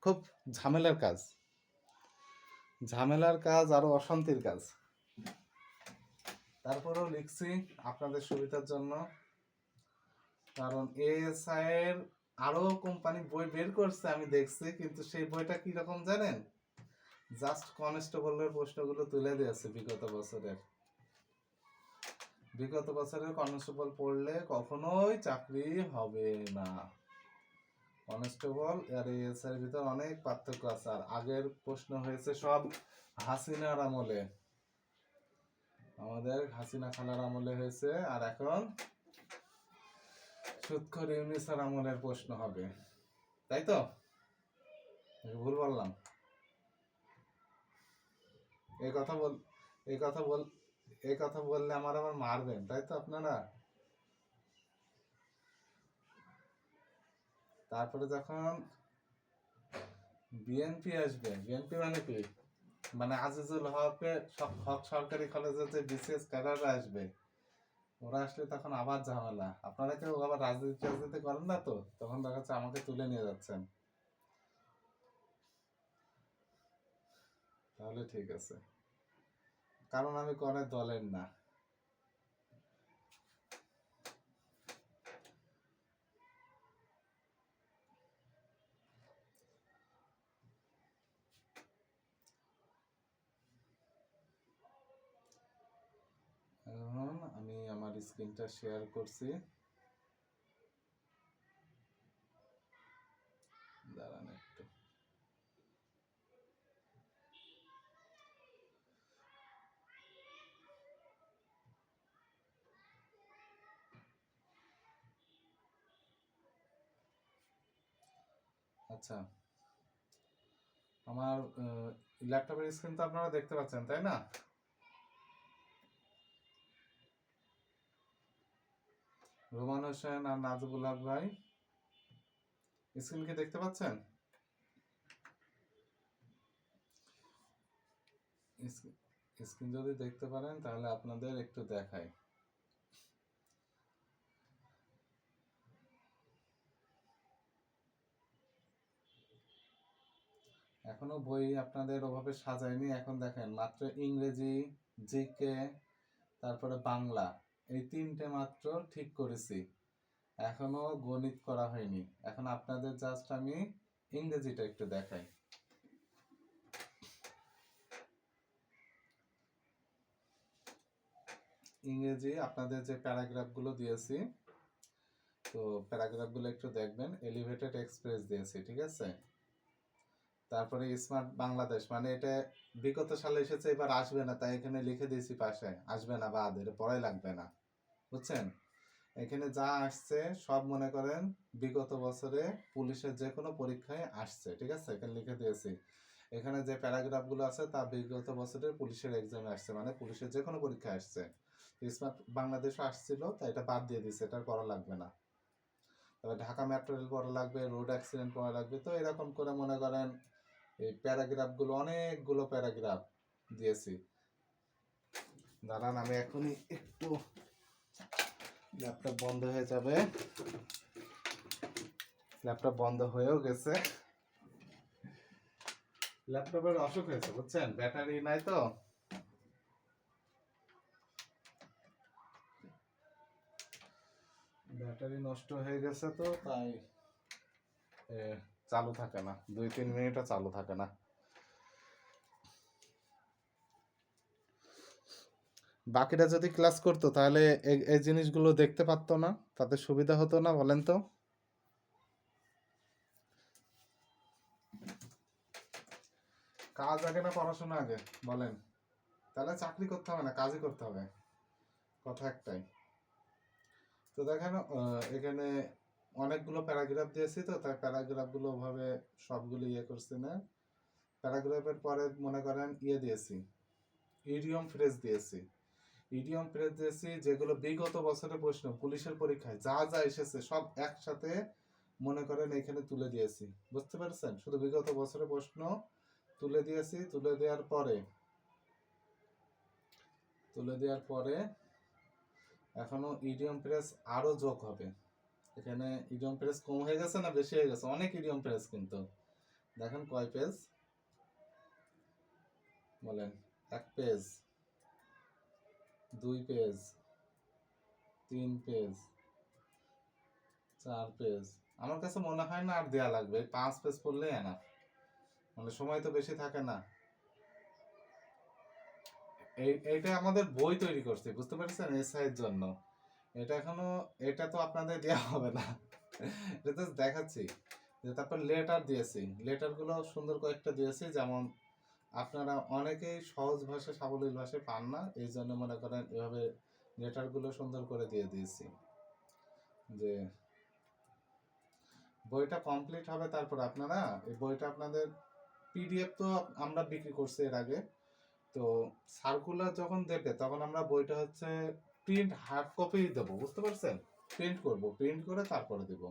খুব ঝামেলার কাজ, ঝামেলার কাজ আরো অশান্তির কাজ। তারপরেও লিখছি আপনাদের সুবিধার জন্য, কারণ এএসআই এর আরো কোম্পানি বই বের করছে আমি দেখছি, কিন্তু সেই বইটা কি রকম জানেন? জাস্ট কনস্টেবলের প্রশ্নগুলো তুলে দিয়েছে বিগত বছরের কনস্টেবল পড়লে কখনোই চাকরি হবে না। কনস্টেবল আর এএসআই এর ভিতর অনেক পার্থক্য আছে। আর আগের প্রশ্ন হয়েছে সব হাসিনার আমলে, আমাদের হাসিনা খালার আমলে হয়েছে, আর এখন সুৎখর ইউনিসের আমলের প্রশ্ন হবে, তাই তো? ভুল বললাম? এই কথা বল এই কথা বল এই কথা বললে আমার আবার মারবেন, তাই তো আপনারা? তারপরে যখন বিএনপি আসবে, বিএনপি মানে কি, মানে আজিজুল হক সরকারি কলেজে যে বিসিএস ক্যাডাররা আসবে, ওরা আসলে তখন আবার ঝামেলা। আপনারা কেউ আবার রাজনীতি করেন না তো, তখন দেখা যাচ্ছে আমাকে তুলে নিয়ে যাচ্ছেন। তাহলে ঠিক আছে, কারণ আমি কোন দলের না। এখন আমি আমার স্ক্রিনটা শেয়ার করছি, দাঁড়ান একটু। আচ্ছা, আমার ল্যাপটপের স্ক্রিন তো আপনারা দেখতে পাচ্ছেন, তাই না? রোমান হোসেন আর নাজবুল হক ভাই, স্ক্রিন কি দেখতে পাচ্ছেন? স্ক্রিন যদি দেখতে পারেন তাহলে আপনাদের একটু দেখাই। এখনো বই আপনাদের ওভাবে সাজায়নি। এখন দেখেন মাত্র ইংরেজি, জিকে, তারপরে বাংলা, এই তিনটে মাত্র ঠিক করেছি, এখনো গণিত করা হয়নি। এখন আপনাদের জাস্ট আমি ইংরেজিটা একটু দেখাই। ইংরেজি আপনাদের যে প্যারাগ্রাফগুলো দিয়েছি, তো প্যারাগ্রাফগুলো একটু দেখবেন। এলিভেটেড এক্সপ্রেস দিয়েছি, ঠিক আছে? তারপরে স্মার্ট বাংলাদেশ, মানে এটা বিগত সালে এসেছে, এবার আসবে না, তাই এখানে লিখে দিয়েছি পাশে, আসবে না বা এর পরে লাগবে না, বুঝছেন? এখানে যা আসছে সব মনে করেন বিগত বছরে পুলিশের যে কোনো পরীক্ষায় আসছে, ঠিক আছে? এখানে লিখে দিয়েছি। এখানে যে প্যারাগ্রাফগুলো আছে তা বিগত বছরের পুলিশের এক্সামে আসছে, মানে পুলিশের যে কোনো পরীক্ষায় আসছে। স্মার্ট বাংলাদেশও আসছিল, তাই এটা বাদ দিয়ে দিচ্ছে, এটা করা লাগবে না। তবে ঢাকা মেট্রো রেল পড়া লাগবে, রোড অ্যাক্সিডেন্ট পড়া লাগবে। তো এরকম করে মনে করেন এই প্যারাগ্রাফগুলো, অনেকগুলো প্যারাগ্রাফ দিয়েছি। দাঁড়ান, আমি এখনই একটু, ল্যাপটপ বন্ধ হয়ে যাবে, ল্যাপটপ বন্ধ হয়েও গেছে। ল্যাপটপের অসুখ হয়েছে বুঝছেন, ব্যাটারি নাই তো, ব্যাটারি নষ্ট হয়ে গেছে তো তাই চালু থাকে না, 2-3 মিনিটও চালু থাকে না। বাকিরা যদি ক্লাস করতো তাহলে এই জিনিসগুলো দেখতে পারতো না, তাদের সুবিধা হতো না, বলেন তো? কাজ আগে না পড়াশোনা আগে বলেন? তাহলে চাকরি করতে হবে না, কাজই করতে হবে, কথা একটাই। তো দেখেন এখানে অনেকগুলো প্যারাগ্রাফ দিয়েছি তো, তাই প্যারাগ্রাফগুলো ওভাবে সবগুলো ইয়ে করছি না। প্যারাগ্রাফের পরে মনে করেন ইয়ে দিয়েছি, ইডিয়ম ফ্রেজ দিয়েছি। ইডিয়ম ফ্রেজ দিয়েছি যেগুলো বিগত বছরের প্রশ্ন পুলিশের পরীক্ষায় যা যা এসেছে সব একসাথে মনে করেন এখানে তুলে দিয়েছি, বুঝতে পারছেন? শুধু বিগত বছরের প্রশ্ন তুলে দিয়েছি। তুলে দেওয়ার পরে এখনো ইডিয়ম ফ্রেজ আরো যোগ হবে। এখানে ইডিয়ম ফ্রেজ কম হয়ে গেছে না বেশি হয়ে গেছে? অনেক ইডিয়ম ফ্রেজ, কিন্তু দেখেন কয় পেজ বলেন? 1 পেজ, 2 পেজ, 3 পেজ, 4 পেজ। আমার কাছে মনে হয় না আর দেয়া লাগবে, 5 পেজ পড়লেই এনাফ, মানে সময় তো বেশি থাকে না। এইটা আমাদের বই তৈরি করছে, বুঝতে পারছেন, এসআইয়ের জন্য। এটা তো আপনাদের দেওয়া হবে না, এটা তো দেখাচ্ছি। তারপর লেটার দিয়েছি, লেটারগুলো সুন্দর কয়েকটা দিয়েছি, যেমন আপনারা অনেকেই সহজ ভাষায় সাবলীল ভাষায় পান না, এই জন্য মনে করেন এভাবে লেটারগুলো সুন্দর করে দিয়ে দিয়েছি। যে বইটা কমপ্লিট হবে তারপর আপনারা এই বইটা আপনাদের পিডিএফ তো আমরা বিক্রি করছি এর আগে, তো সার্কুলার যখন দেবে তখন আমরা বইটা হচ্ছে প্রিন্ট হার্ড কপি দেবো, বুঝতে পারছেন? প্রিন্ট করব, প্রিন্ট করে তারপরে দেব।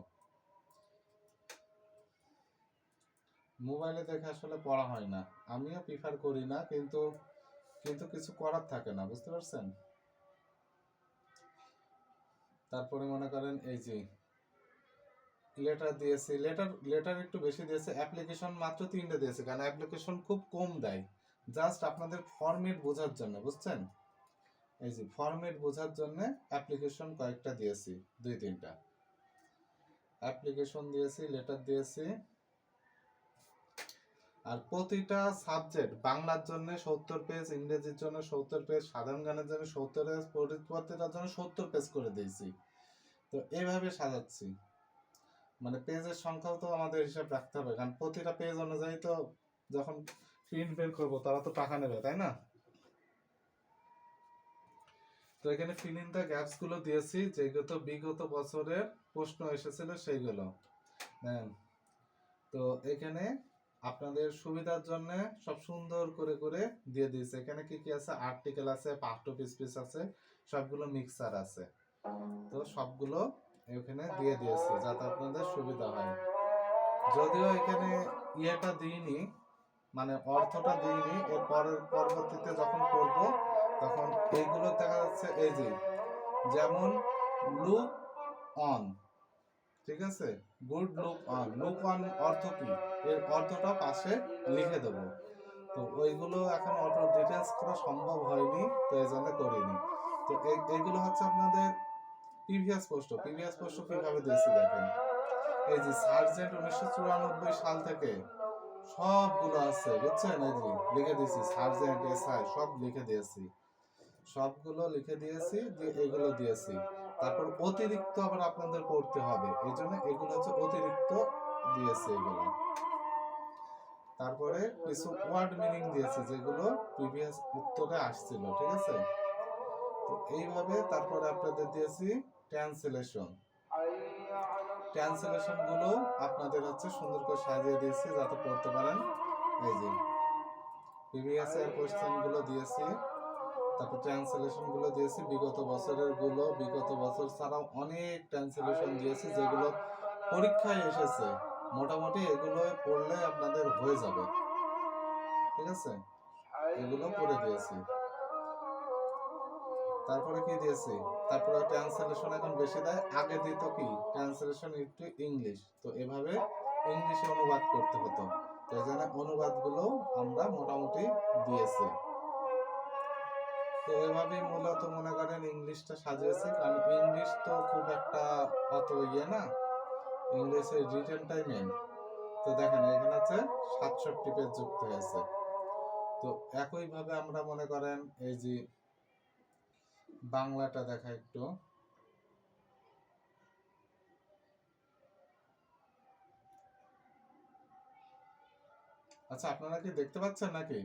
মোবাইলে দেখে আসলে পড়া হয় না, আমিও প্রিফার করি না, কিন্তু কিন্তু কিছু করার থাকে না, বুঝতে পারছেন? তারপরে মনে করেন এই যে লেটার দিয়েছি, লেটার একটু বেশি দিয়েছে, অ্যাপ্লিকেশন মাত্র 3টে দিয়েছে, কারণ অ্যাপ্লিকেশন খুব কম দেয়, জাস্ট আপনাদের ফরম্যাট বোঝার জন্য, বুঝছেন? এই যে ফরম্যাট বোঝার জন্য অ্যাপ্লিকেশন কয়েকটা দিয়েছি, 2-3টা অ্যাপ্লিকেশন দিয়েছি, লেটার দিয়েছি। আর প্রতিটা সাবজেক্ট, বাংলার জন্য 70 পেজ, ইংরেজির জন্য 70 পেজ, সাধারণ জ্ঞানের জন্য 70 পেজ, প্রতিটার জন্য 70 পেজ করে দিয়েছি। তো এইভাবে সাজাচ্ছি, মানে পেজের সংখ্যাও তো আমাদের হিসাব রাখতে হবে, কারণ প্রতিটা পেজ অনুযায়ী তো যখন প্রিন্ট বের করবো তারা তো টাকা নেবে, তাই না? তো এখানে ফিল ইন দ্য গ্যাপস গুলো দিয়েছি, যেগুলো বিগত বছরের প্রশ্ন এসেছিল সেইগুলো। তো এখানে আপনাদের সুবিধার জন্য সব সুন্দর করে করে দিয়ে দিয়েছে। এখানে কি কি আছে? আর্টিকেল আছে, পার্ট টু পিস আছে, সবগুলো মিক্সার আছে। তো সবগুলো এখানে দিয়ে দিয়েছে যাতে আপনাদের সুবিধা হয়। যদিও এখানে ইয়েটা দিইনি, মানে অর্থটা দিইনি, এর পরবর্তীতে যখন করব তখন এইগুলো দেখা যাচ্ছে, এই যে যেমন লুক অন, ঠিক আছে, good look on, look on অর্থ কি, এর অর্থটা পাশে লিখে দেব। তো ওইগুলো এখন অটো ডিটেলস করা সম্ভব হয়নি, তো এই জন্য করিনি। তো এইগুলো হচ্ছে আপনাদের প্রিভিয়াস প্রশ্ন কিভাবে দিয়েছি দেখেন। এই যে সার্জেন্ট 1994 সাল থেকে সবগুলো আছে, বুঝছেন? এই যে লিখে দিয়েছি, সার্জেন্ট এসআই সব লিখে দিয়েছি, সবগুলো লিখে দিয়েছি, দিয়ে এগুলো দিয়েছি। তারপর অতিরিক্ত আবার আপনাদের পড়তে হবে, এই জন্য এগুলো হচ্ছে অতিরিক্ত দিয়েছে এগুলো। তারপরে কিছু ওয়ার্ড মিনিং দিয়েছে যেগুলো প্রিভিয়াস উত্তরে আসছিল, ঠিক আছে? তো এইভাবে তারপরে আপনাদের দিয়েছি ট্রান্সলেশন। ট্রান্সলেশন গুলো আপনাদের হচ্ছে সুন্দর করে সাজিয়ে দিয়েছি যাতে পড়তে পারেন। এই যে প্রিভিয়াস ইয়ার কোশ্চেন গুলো দিয়েছি, তারপর ট্রান্সলেশন গুলো দিয়েছি বিগত বছরের গুলো, বিগত বছর ছাড়াও অনেক ট্রান্সলেশন দিয়েছি যেগুলো পরীক্ষায় এসেছে। মোটামুটি এগুলো পড়লে আপনাদের হয়ে যাবে, ঠিক আছে? এগুলো করে দিয়েছি। তারপরে কি দিয়েছি? তারপরে ট্রান্সলেশন এখন বেশি দেয়, আগে দিত কি ট্রান্সলেশন একটু ইংলিশ, তো এভাবে ইংলিশে অনুবাদ করতে হতো। তো এই জন্য অনুবাদগুলো আমরা মোটামুটি দিয়েছি। তো এভাবেই মূলত মনে করেন ইংলিশটা সাজিয়েছি, কারণ ইংলিশ তো খুব একটা অত না, ইংলিশের রিটেনটাই মেন। তো দেখেন এখানে আছে 67 পেজ যুক্ত হয়েছে। তো একইভাবে আমরা মনে করেন এই যে বাংলাটা দেখা একটু, আচ্ছা আপনারা কি দেখতে পাচ্ছেন নাকি?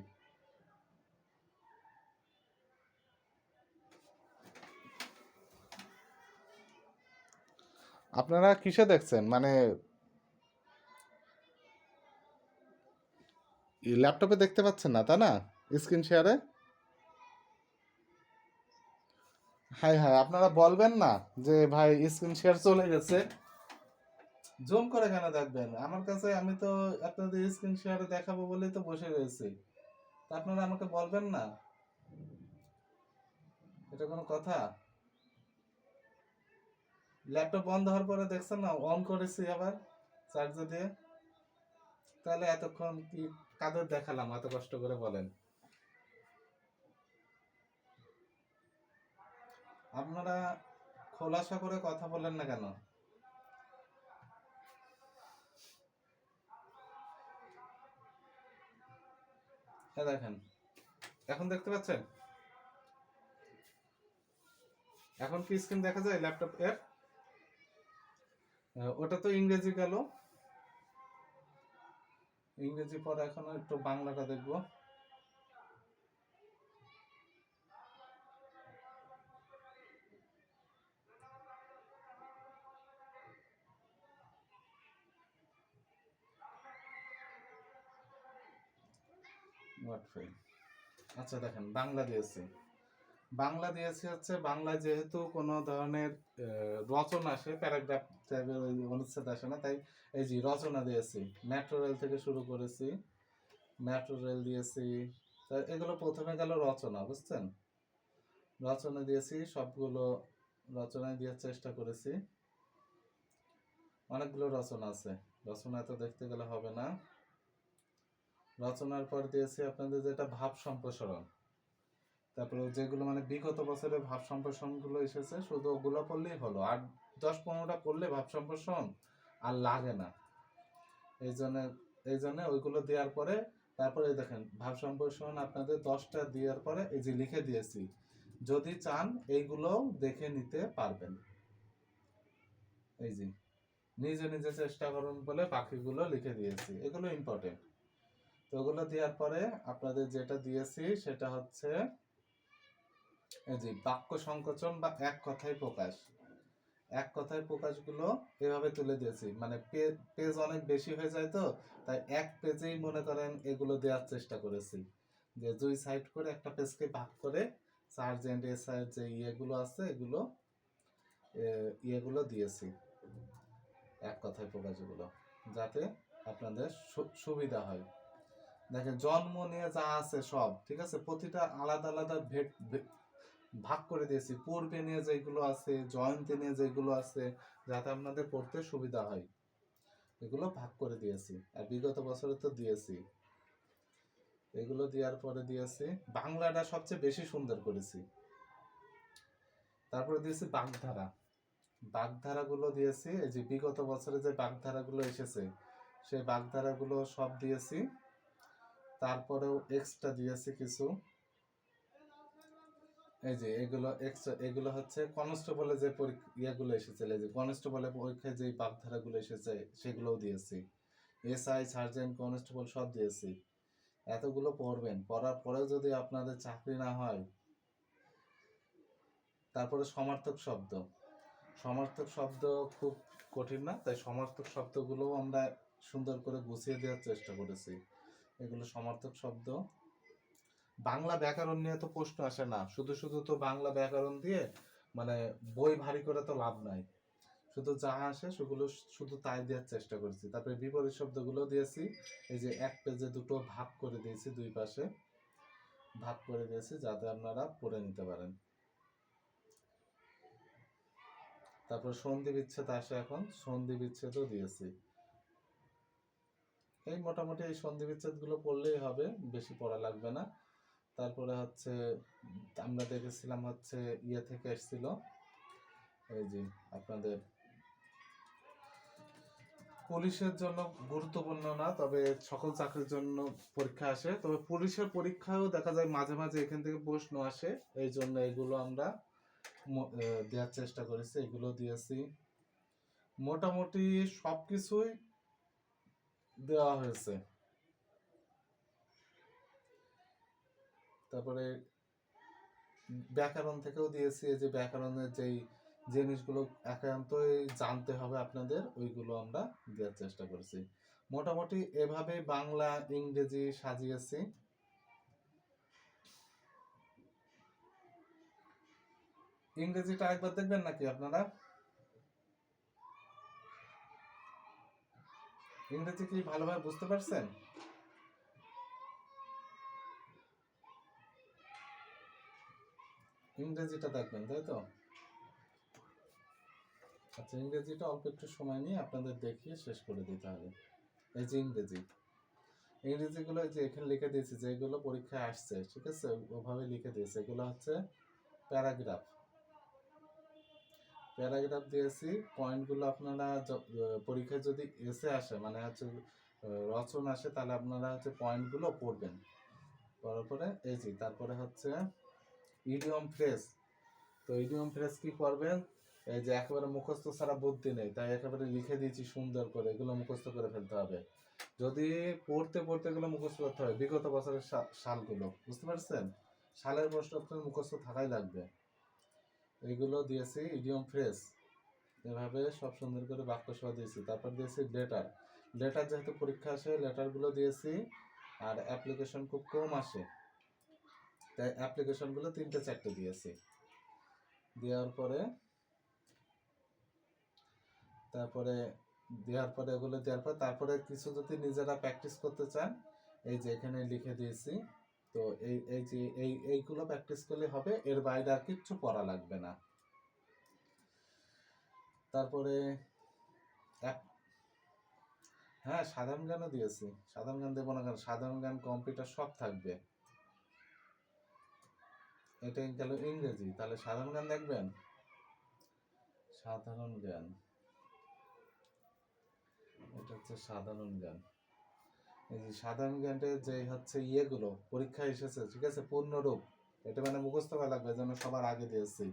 আপনারা কিসে দেখছেন, মানে ল্যাপটপে দেখতে পাচ্ছেন না, তা না? স্ক্রিন শেয়ারে হাই হাই আপনারা বলবেন না যে ভাই স্ক্রিন শেয়ার চলে গেছে, জুম করে কেন দেখবেন? আমার কাছে আমি তো আপনাদের স্ক্রিন শেয়ারে দেখাবো বলেই তো বসে রয়েছি, তা আপনারা আমাকে বলবেন না? এটা কোনো কথা? ল্যাপটপ বন্ধ হওয়ার পরে দেখছেন না, অন করেছি আবার চার্জ দিয়ে, তাহলে এতক্ষণ কি কাদের দেখালাম এত কষ্ট করে বলেন? আপনারা খোলাসা করে কথা বলেন না কেন? দেখেন এখন দেখতে পাচ্ছেন? এখন কি স্ক্রিন দেখা যায় ল্যাপটপ এর? ওটা তো ইংরেজি গেল, ইংরেজি পরে এখন একটু বাংলাটা দেখবো। আচ্ছা দেখেন বাংলা দিয়েছি, বাংলা দিয়েছি হচ্ছে বাংলা যেহেতু কোনো ধরনের রচনা আসে, প্যারাগ্রাফ টাইপের অনুচ্ছেদ আসে না, তাই এই যে রচনা দিয়েছি, মেট্রো রেল থেকে শুরু করেছি, মেট্রো রেল দিয়েছি। এগুলো প্রথমে গেল রচনা, বুঝছেন? রচনা দিয়েছি সবগুলো, রচনায় দেওয়ার চেষ্টা করেছি। অনেকগুলো রচনা আছে, রচনা তো দেখতে গেলে হবে না। রচনার পর দিয়েছি আপনাদের যেটা ভাব সম্প্রসারণ, তারপরে যেগুলো মানে বিগত বছরের ভাব সম্প্রসারণগুলো এসেছে শুধু ওগুলো পড়লেই হলো, আর 10-15টা পড়লে ভাব সম্প্রসারণ আর লাগে না। এই জন্য ওইগুলো দেওয়ার পরে তারপরে দেখেন ভাব সম্প্রসারণ আপনাদের 10টা দেওয়ার পরে এই যে লিখে দিয়েছি, যদি চান এইগুলো দেখে নিতে পারবেন। এই যে নিজে নিজে চেষ্টা করুন বলে বাকিগুলো লিখে দিয়েছি, এগুলো ইম্পর্টেন্ট। তো ওগুলো দেওয়ার পরে আপনাদের যেটা দিয়েছি সেটা হচ্ছে এই যে বাক্য সংকোচন বা এক কথায় প্রকাশ। এক কথায় প্রকাশগুলো এভাবে তুলে দিয়েছি, মানে পেজ অনেক বেশি হয়ে যায় তো, তাই এক পেজেই মনে করেন এগুলো দেওয়ার চেষ্টা করেছি, যে 2 সাইড করে একটা পেজকে ভাগ করে সার্চ এন্ড এসার্চ যে ইয়েগুলো আছে এগুলো ইয়েগুলো দিয়েছি, এক কথায় প্রকাশগুলো, যাতে আপনাদের সুবিধা হয়। দেখেন জন্ম নিয়ে যা আছে সব ঠিক আছে, প্রতিটা আলাদা আলাদা ভাগ করে দিয়েছি, পূর্বে নিয়ে যেগুলো আছে, জয়ন্তী নিয়ে যেগুলো আছে, যাতে আপনাদের পড়তে সুবিধা হয়, এগুলো ভাগ করে দিয়েছি। আর বিগত বছরে তো দিয়েছি, এগুলো দেওয়ার পরে দিয়েছি বাংলাটা সবচেয়ে বেশি সুন্দর করেছি। তারপরে দিয়েছি বাগধারা, বাগধারাগুলো দিয়েছি, এই যে বিগত বছরে যে বাগধারাগুলো এসেছে সেই বাগধারাগুলো সব দিয়েছি। তারপরেও এক্সট্রা দিয়েছি কিছু, এই যে এগুলো এক্সট্রা, এগুলো হচ্ছে কনস্টেবলে যে ইয়েগুলো এসেছিল, এই যে কনস্টেবলের পরীক্ষায় যে বাগধারাগুলো এসেছে সেগুলোও দিয়েছি, এসআই সার্জেন্ট কনস্টেবল সব দিয়েছি। এতগুলো পড়বেন, পড়ার পরেও যদি আপনাদের চাকরি না হয়। তারপরে সমার্থক শব্দ, সমার্থক শব্দ খুব কঠিন না, তাই সমার্থক শব্দগুলোও আমরা সুন্দর করে গুছিয়ে দেওয়ার চেষ্টা করেছি। এগুলো সমার্থক শব্দ। বাংলা ব্যাকরণ নিয়ে তো প্রশ্ন আসে না, শুধু শুধু তো বাংলা ব্যাকরণ দিয়ে মানে বই ভারী করে তো লাভ নাই, শুধু যা আসে সেগুলো শুধু তাই দেওয়ার চেষ্টা করেছি। তারপরে বিপরীত শব্দগুলো দিয়েছি, এই যে এক পেজে দুটো ভাগ করে দিয়েছি, দুই পাশে ভাগ করে দিয়েছি যাতে আপনারা পড়ে নিতে পারেন। তারপর সন্ধি বিচ্ছেদ আসে, এখন সন্ধি বিচ্ছেদও দিয়েছি। এই মোটামুটি এই সন্ধি বিচ্ছেদ গুলো পড়লেই হবে, বেশি পড়া লাগবে না। তারপরে হচ্ছে আমরা দেখেছিলাম হচ্ছে ইয়ে থেকে এসেছিল, এই যে আপনাদের পুলিশের জন্য গুরুত্বপূর্ণ না, তবে সকল চাকরির জন্য পরীক্ষা আসে, তবে পুলিশের পরীক্ষায়ও দেখা যায় মাঝে মাঝে এখান থেকে প্রশ্ন আসে, এই জন্য এগুলো আমরা দেওয়ার চেষ্টা করেছি, এগুলো দিয়েছি। মোটামুটি সবকিছুই দেওয়া হয়েছে। তারপরে ব্যাকরণ থেকেও দিয়েছি, এই যে ব্যাকরণের যেই জিনিসগুলো একান্তই জানতে হবে আপনাদের, ওইগুলো আমরা দেওয়ার চেষ্টা করেছি। মোটামুটি এভাবে বাংলা ইংরেজি সাজিয়েছি। ইংরেজিটা একবার দেখবেন নাকি আপনারা? ইংরেজি কি ভালোভাবে বুঝতে পারছেন? ইংরেজিটা দেখবেন, তাই তো? আচ্ছা, ইংরেজিটা অল্প একটু সময় নিয়ে আপনাদের দেখিয়ে শেষ করে দিতে হবে। এই যে ইংরেজিগুলো যে এখানে লিখে দিয়েছি, যেগুলো পরীক্ষায় আসছে, ঠিক আছে, ওভাবে লিখে দিয়েছে। এগুলো হচ্ছে প্যারাগ্রাফ দিয়েছি। পয়েন্টগুলো আপনারা পরীক্ষায় যদি এসে আসে, মানে হচ্ছে রচন আসে, তাহলে আপনারা হচ্ছে পয়েন্টগুলো পড়বেন। পড়ার পরে এই যে তারপরে হচ্ছে ইডিয়ম ফ্রেজ। তো ইডিয়ম ফ্রেজ কি করবেন, এই যে একেবারে মুখস্থ ছাড়া বুদ্ধি নেই, তাই একেবারে লিখে দিয়েছি সুন্দর করে, এগুলো মুখস্থ করে ফেলতে হবে। যদি পড়তে পড়তে এগুলো মুখস্থ করতে হয়, বিগত বছরের সালগুলো, বুঝতে পারছেন? সালের প্রশ্ন আপনার মুখস্থ থাকাই লাগবে। এইগুলো দিয়েছি ইডিয়ম ফ্রেজ, এভাবে সব সুন্দর করে বাক্য সহ দিয়েছি। তারপর দিয়েছি লেটার যেহেতু পরীক্ষা আসে, লেটারগুলো দিয়েছি। আর অ্যাপ্লিকেশন খুব কম আসে, তাই অ্যাপ্লিকেশনগুলো 3-4টে দিয়েছি। দেওয়ার পরে এগুলো দেওয়ার পর তারপরে কিছু যদি নিজেরা প্র্যাকটিস করতে চান, এই যে এখানে লিখে দিয়েছি। তো এই যে এইগুলো প্র্যাকটিস করলে হবে, এর বাইরে আর কিচ্ছু পড়া লাগবে না। তারপরে হ্যাঁ, সাধারণ জ্ঞানও দিয়েছি। সাধারণ জ্ঞান দেবো না কারণ সাধারণ জ্ঞান, কম্পিউটার সব থাকবে। এটা গেল ইংরেজি, তাহলে সাধারণ জ্ঞান দেখবেন। সাধারণ জ্ঞান, এটা হচ্ছে সাধারণ জ্ঞান। এই যে সাধারণ জ্ঞানের যে হচ্ছে ইয়েগুলো পরীক্ষায় এসেছে, ঠিক আছে, পূর্ণরূপ, এটা মানে মুখস্থ করা লাগবে, যেন সবার আগে দিয়েছি।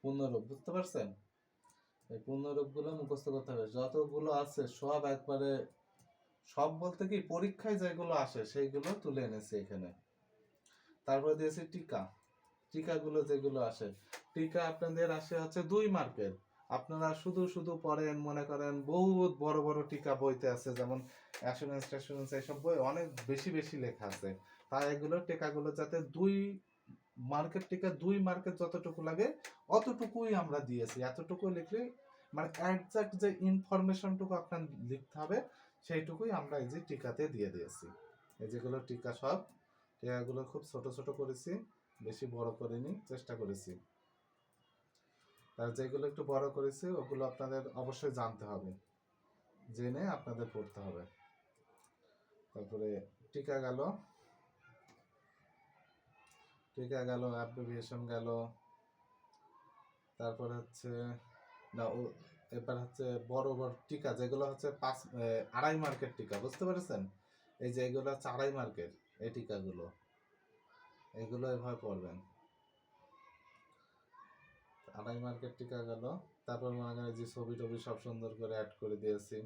পূর্ণরূপ, বুঝতে পারছেন? এই পূর্ণরূপগুলো মুখস্থ করতে হবে, যতগুলো আছে সব একবারে, সব বলতে কি পরীক্ষায় যেগুলো আসে সেইগুলো তুলে এনেছি এখানে। তারপরে দিয়েছি টিকাগুলো যেগুলো আসে, টিকা আপনাদের আসে হচ্ছে 2 মার্কের। আপনারা শুধু শুধু পড়েন, মনে করেন বহুত বড় বড় টিকা বইতে আছে, যেমন অ্যাসুরেন্স এইসব বই অনেক বেশি বেশি লেখা আছে। তাই এগুলো টিকাগুলো যাতে 2 মার্কের টিকা 2 মার্কের যতটুকু লাগে অতটুকুই আমরা দিয়েছি। এতটুকু লিখলে মানে একজাক্ট যে ইনফরমেশনটুকু আপনার লিখতে হবে সেইটুকুই আমরা এই যে টিকাতে দিয়ে দিয়েছি। এই যেগুলো টিকা, সব টিকাগুলো খুব ছোট ছোট করেছি, বেশি বড় করিনি, চেষ্টা করেছি। আর যেগুলো একটু বড় করেছি ওগুলো আপনাদের অবশ্যই জানতে হবে, জেনে আপনাদের পড়তে হবে। তারপরে টিকা গেল, অ্যাব্রিভিয়েশন গেল। তারপরে হচ্ছে না ও, এবার হচ্ছে বড় বড় টিকা যেগুলো হচ্ছে 2.5 মার্কের টিকা, বুঝতে পেরেছেন? এই যে এগুলো হচ্ছে 2.5 মার্কের, এই টিকাগুলো, এগুলো এভাবে পড়বেন। 2.5 মার্কের টিকা গেল। তারপর মনে করেন যে ছবি টবি সব সুন্দর করে অ্যাড করে দিয়েছি।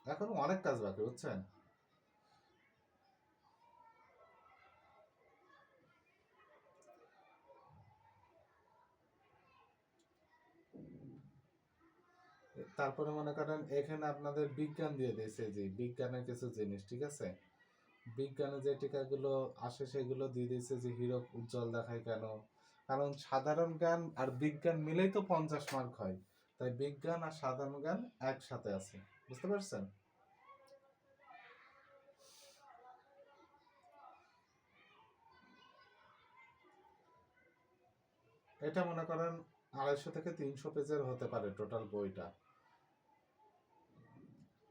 এখন অনেক কাজ বাকি, বুঝছেন? তারপরে মনে করেন এখানে আপনাদের বিজ্ঞান দিয়ে দিয়েছে, যে বিজ্ঞানের কিছু জিনিস, ঠিক আছে, বিজ্ঞানে যে টিকাগুলো আসে সেগুলো দিয়ে দিয়েছে, যে হীরক উজ্জ্বল দেখায় কেন, কারণ সাধারণ জ্ঞান আর বিজ্ঞান মিলেই তো 50 মার্ক হয়, তাই বিজ্ঞান আর সাধারণ জ্ঞান একসাথে আছে, বুঝতে পারছেন? এটা মনে করেন 250 থেকে 300 পেজের হতে পারে টোটাল বইটা।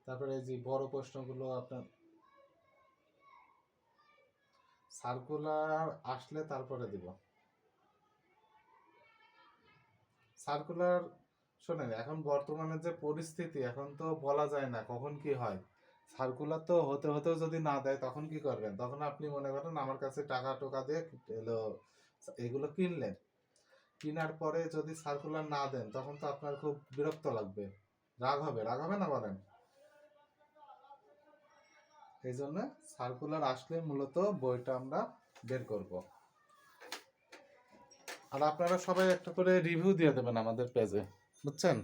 তারপরে এই যে বড় প্রশ্নগুলো আপনার সার্কুলার আসলে তারপরে দিব। সার্কুলার শোনেন, এখন বর্তমানে যে পরিস্থিতি, এখন তো বলা যায় না কখন কি হয়। সার্কুলার তো হতে হতেও যদি না দেয় তখন কি করবেন? তখন আপনি মনে করেন আমার কাছে টাকা টোকা দিয়ে এলো এগুলো কিনলেন, কেনার পরে যদি সার্কুলার না দেন তখন তো আপনার খুব বিরক্ত লাগবে, রাগ হবে না বলেন? এই জন্য সার্কুলার আসলে মূলত বইটা আমরা বের করব। আর আপনারা সবাই একটা করে রিভিউ দিয়ে দেবেন আমাদের পেজে, বুঝছেন?